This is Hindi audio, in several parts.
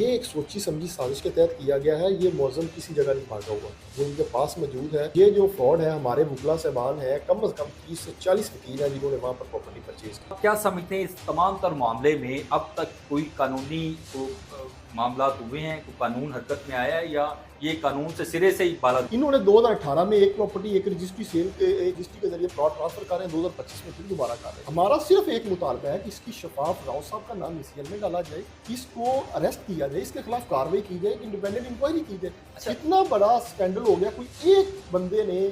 ये एक सोची समझी साजिश के तहत किया गया है। ये मुअज़्ज़म किसी जगह नहीं भागा हुआ, वो इनके पास मौजूद है। ये जो फ्रॉड है, हमारे वकला साहबान हैं, कम से कम 30 से 40 वकील हैं जिन्होंने वहाँ पर प्रॉपर्टी परचेज़ की। आप क्या समझते हैं इस तमाम तर मामले में अब तक कोई कानूनी मामलात हुए हैं, कोई कानून हरकत में आया है या ये कानून से सिरे से ही बाला? इन्होंने 2018 में एक प्रॉपर्टी एक रजिस्ट्री रजिस्ट्री के जरिए प्लॉट ट्रांसफर कर रहे हैं, 2025 में फिर दोबारा कर रहे हैं। हमारा सिर्फ एक मुतालबा है कि इसकी शफाफ राव साहब का नाम सीएल में डाला जाए, इसको अरेस्ट किया जाए, इसके खिलाफ कार्रवाई की जाए, इंडिपेंडेंट इंक्वायरी की जाए। अच्छा। इतना बड़ा स्कैंडल हो गया, कोई एक बंदे ने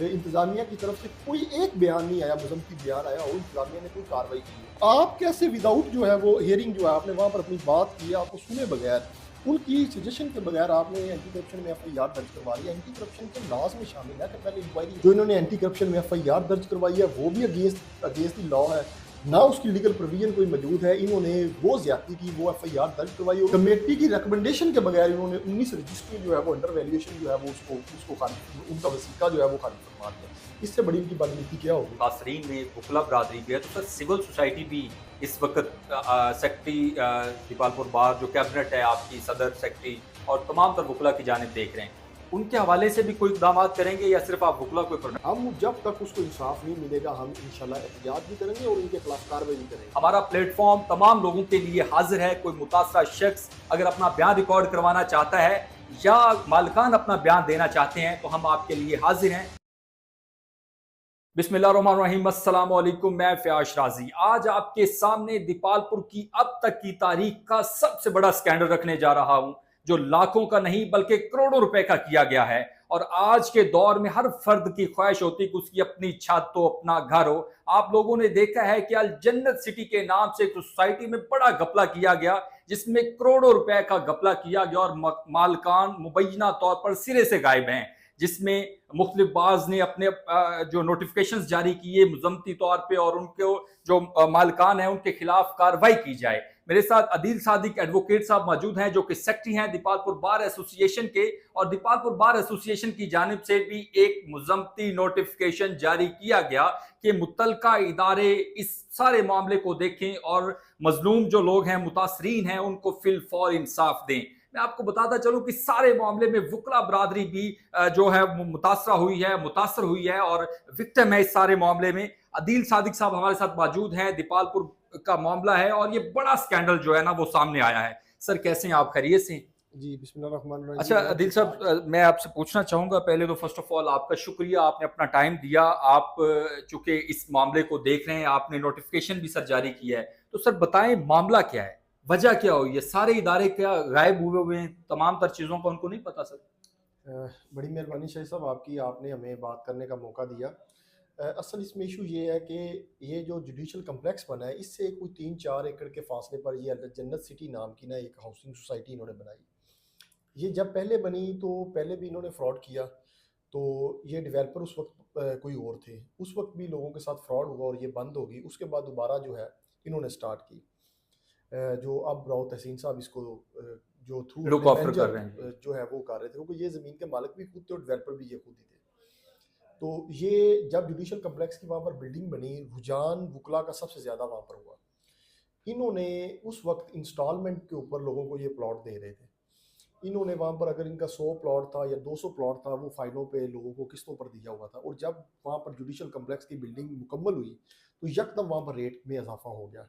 इंतजामिया की तरफ से कोई एक बयान नहीं आया, मुजम्मती बयान आया और इंतजामिया ने कोई कार्रवाई की। आप कैसे विदाउट जो है वो हियरिंग जो है आपने वहाँ पर अपनी बात की, आपको सुने बगैर, उनकी सजेशन के बगैर आपने एंटी करप्शन में एफआईआर दर्ज करवा ली। एंटी करप्शन के लॉज में शामिल है कि पहले इंक्वायरी जो इन्होंने एंटी करप्शन में एफआईआर दर्ज करवाई है वो भी अगेंस्ट द लॉ है, ना उसकी लीगल प्रोविजन कोई मौजूद है। इन्होंने वो ज्यादती की, वो एफआईआर दर्ज करवाई और कमेटी की रिकमेंडेशन के बगैर इन्होंने 19 रजिस्ट्री जो है वो अंडर वैल्यूएशन जो है वो उसको खारिज, उनका वसीका जो है वो खारिज फरमा दिया। इससे बड़ी इनकी बदनीति क्या होगी? तासरीन में वकला बरादरी भी है, तो सर सिविल सोसाइटी भी इस वक्त सेक्रेटरी दीपालपुर बार जो कैबिनेट है आपकी सदर सेक्रेटरी और तमाम तर वकला की जानिब देख रहे हैं, उनके हवाले से भी कोई इकदाम करेंगे या सिर्फ आप वकला को? हम जब तक उसको इंसाफ नहीं मिलेगा हम इंशाल्लाह एहतियात भी करेंगे और इनके खिलाफ कार्रवाई भी करेंगे। हमारा प्लेटफॉर्म तमाम लोगों के लिए हाजिर है। कोई मुतासरा शख्स अगर अपना बयान रिकॉर्ड करवाना चाहता है या मालिकान अपना बयान देना चाहते हैं तो हम आपके लिए हाजिर हैं। बिस्मिल्लाहिर्रहमानिर्रहीम, अस्सलाम वालेकुम। मैं फयाज राजी आज आपके सामने दीपालपुर की अब तक की तारीख का सबसे बड़ा स्कैंडल रखने जा रहा हूं, जो लाखों का नहीं बल्कि करोड़ों रुपए का किया गया है। और आज के दौर में हर फर्द की ख्वाहिश होती कि उसकी अपनी छत हो, अपना घर हो। आप लोगों ने देखा है कि अल जन्नत सिटी के नाम से एक सोसाइटी में बड़ा घपला किया गया, जिसमें करोड़ों रुपए का घपला किया गया और मालकान मुबैना तौर पर सिरे से गायब हैं, जिसमें मुख्तलिफ बाज ने अपने जो नोटिफिकेशंस जारी किए मुजम्मती तौर पे और उनके जो मालिकान हैं उनके खिलाफ कार्रवाई की जाए। मेरे साथ अदील सादिक एडवोकेट साहब मौजूद हैं जो कि सेक्रेटरी हैं दीपालपुर बार एसोसिएशन के, और दीपालपुर बार एसोसिएशन की जानिब से भी एक मुजम्मती नोटिफिकेशन जारी किया गया कि मुतलका इदारे इस सारे मामले को देखें और मजलूम जो लोग हैं, मुतासरीन हैं, उनको फिल फौर इंसाफ दें। मैं आपको बताता चलूं कि सारे मामले में वकला बरादरी भी जो है मुतासरा हुई है, मुतासर हुई है और विक्टिम है इस सारे मामले में। अदील सादिक साहब हमारे साथ मौजूद हैं। दीपालपुर का मामला है और ये बड़ा स्कैंडल जो है ना वो सामने आया है। सर कैसे हैं आप? खैरियत से? जी बिस्मिल्लाहिर्रहमानिर्रहीम। अच्छा अदील साहब, मैं आपसे पूछना चाहूंगा पहले तो फर्स्ट ऑफ ऑल आपका शुक्रिया, आपने अपना टाइम दिया। आप चूंकि इस मामले को देख रहे हैं, आपने नोटिफिकेशन भी सर जारी किया है, तो सर बताएं मामला क्या है, वजह क्या हुई है? सारे इदारे क्या गायब हुए हैं? तमाम तर चीज़ों का उनको नहीं पता सर? बड़ी मेहरबानी शाह साहब आपकी, आपने हमें बात करने का मौका दिया। असल इसमें इशू ये है कि ये जो जुडिशल कम्प्लेक्स बना है, इससे कोई 3-4 एकड़ के फासले पर ये जन्नत सिटी नाम की ना एक हाउसिंग सोसाइटी इन्होंने बनाई। ये जब पहले बनी तो पहले भी इन्होंने फ्रॉड किया, तो ये डेवलपर उस वक्त कोई और थे, उस वक्त भी लोगों के साथ फ्रॉड हुआ और ये बंद होगी। उसके बाद दोबारा जो है इन्होंने स्टार्ट की, जो अब राव तहसीन साहब इसको जो थ्रू लुक आफ्टर कर रहे हैं। जो है वो कर रहे थे, क्योंकि ये ज़मीन के मालिक भी खुद थे और डेवलपर भी ये खुद ही थे। तो ये जब जुडिशल कम्प्लेक्स की वहाँ पर बिल्डिंग बनी, रुझान वकला का सबसे ज़्यादा वहाँ पर हुआ। इन्होंने उस वक्त इंस्टॉलमेंट के ऊपर लोगों को ये प्लॉट दे रहे थे। इन्होंने वहाँ पर अगर इनका 100 प्लॉट था या 200 प्लॉट था, वो फाइलों पे लोगों को किस्तों पर दिया हुआ था। और जब वहाँ पर जुडिशल कम्प्लेक्स की बिल्डिंग मुकम्मल हुई तो यकदम वहाँ पर रेट में इजाफा हो गया।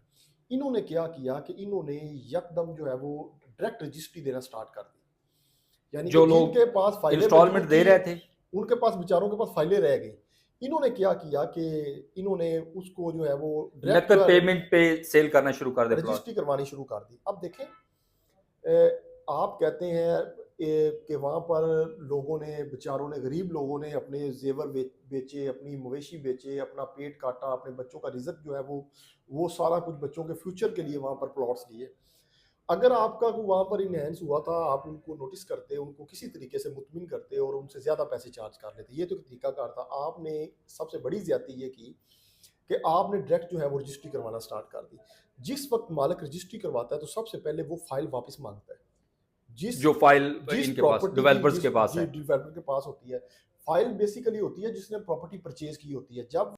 इन्होंने क्या किया कि इन्होंने यकदम जो है वो डायरेक्ट रजिस्ट्री देना स्टार्ट कर दी, यानी जो कि लोग जिनके पास फाइलें इंस्टॉलमेंट दे रहे थे उनके पास बेचारों के पास फाइलें रह गई। इन्होंने क्या किया कि इन्होंने उसको जो है वो नकद पेमेंट पे सेल करना शुरू कर दे, रजिस्ट्री करवानी शुरू कर दी। अब देखें, आप कहते हैं कि वहाँ पर लोगों ने, बेचारों ने, गरीब लोगों ने अपने जेवर बेचे, अपनी मवेशी बेचे, अपना पेट काटा, अपने बच्चों का रिजक जो है वो सारा कुछ बच्चों के फ्यूचर के लिए वहाँ पर प्लॉट्स लिए। अगर आपका वहाँ पर इनहेंस हुआ था, आप उनको नोटिस करते, उनको किसी तरीके से मुतमिन करते और उनसे ज़्यादा पैसे चार्ज कर लेते, ये तो एक तरीकाकार था। आपने सबसे बड़ी ज्यादती ये की कि आपने डायरेक्ट जो है वो रजिस्ट्री करवाना स्टार्ट कर दी। जिस वक्त मालिक रजिस्ट्री करवाता है तो सबसे पहले वो फाइल वापस मांगता है, जो फाइल जिस इनके पास, प्रॉपर्टी डेवलपर्स के पास है। डेवलपर के पास होती है। फाइल बेसिकली होती है जिसने प्रॉपर्टी परचेज की होती है। जब